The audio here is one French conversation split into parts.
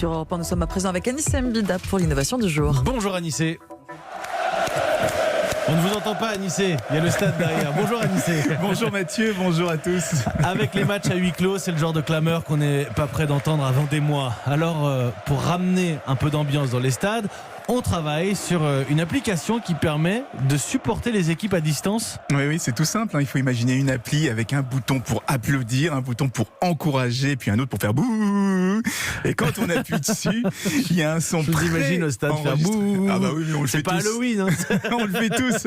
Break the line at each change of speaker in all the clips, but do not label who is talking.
sur Europe 1. Nous sommes à présent avec Anissé Mbida pour l'innovation du jour.
Bonjour Anissé. On ne vous entend pas Anissé, il y a le stade derrière. Bonjour Anissé.
Bonjour Mathieu, bonjour à tous.
Avec les matchs à huis clos, c'est le genre de clameur qu'on n'est pas prêt d'entendre avant des mois. Alors pour ramener un peu d'ambiance dans les stades, on travaille sur une application qui permet de supporter les équipes à distance.
Oui, c'est tout simple. Il faut imaginer une appli avec un bouton pour applaudir, un bouton pour encourager, puis un autre pour faire bouh. Et quand on appuie dessus, il y a un son.
Je vous imagine au stade faire bouh.
Ah bah oui, mais on le fait
c'est pas
tous.
Halloween. Hein.
On le fait tous.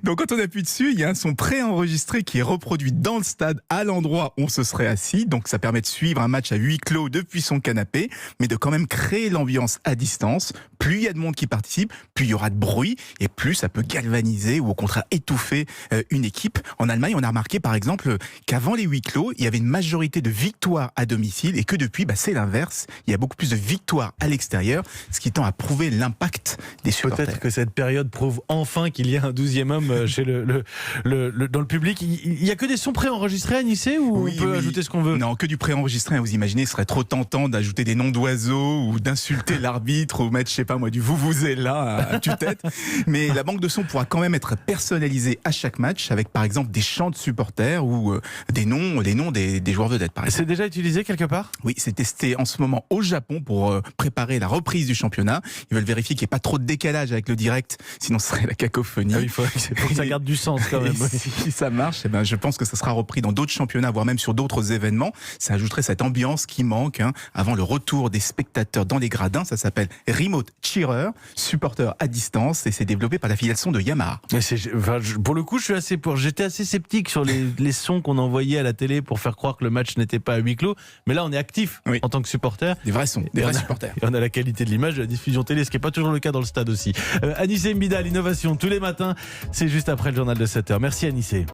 Donc quand on appuie dessus, il y a un son préenregistré qui est reproduit dans le stade à l'endroit où on se serait assis. Donc ça permet de suivre un match à huis clos depuis son canapé, mais de quand même créer l'ambiance à distance. Plus il y a de monde qui participe, plus il y aura de bruit et plus ça peut galvaniser ou au contraire étouffer une équipe. En Allemagne, on a remarqué par exemple qu'avant les huis clos, il y avait une majorité de victoires à domicile et que depuis, c'est l'inverse. Il y a beaucoup plus de victoires à l'extérieur, ce qui tend à prouver l'impact des supporters.
Peut-être que cette période prouve enfin qu'il y a un 12e homme chez dans le public. Il n'y a que des sons préenregistrés à Anissé ou
Oui,
on peut ajouter ce qu'on veut?
Non, que du préenregistré. Vous imaginez, ce serait trop tentant d'ajouter des noms d'oiseaux ou d'insulter l'arbitre ou mettre, je sais pas moi, du vuvuzela à tue-tête. Mais la banque de sons pourra quand même être personnalisée à chaque match avec par exemple des chants de supporters ou les noms des joueurs vedettes par exemple.
C'est déjà utilisé quelque part?
Oui, c'est testé en ce moment au Japon pour préparer la reprise du championnat. Ils veulent vérifier qu'il n'y ait pas trop de décalage avec le direct, sinon ce serait la cacophonie.
Il faut que ça garde du sens quand même.
Si ça marche, je pense que ça sera repris dans d'autres championnats, voire même sur d'autres événements. Ça ajouterait cette ambiance qui manque avant le retour des spectateurs dans les gradins. Ça s'appelle Remote Cheerer, supporter à distance, et c'est développé par la filiale son de Yamaha.
Pour le coup, j'étais assez sceptique sur les sons qu'on envoyait à la télé pour faire croire que le match n'était pas à huis clos. Mais là, on est actif en tant que supporter.
Des vrais sons, des vrais supporters.
Et on a la qualité de l'image de la diffusion télé, ce qui n'est pas toujours le cas dans le stade aussi. Anissé Mbida, l'innovation tous les matins, c'est juste après le journal de 7h. Merci Anissé.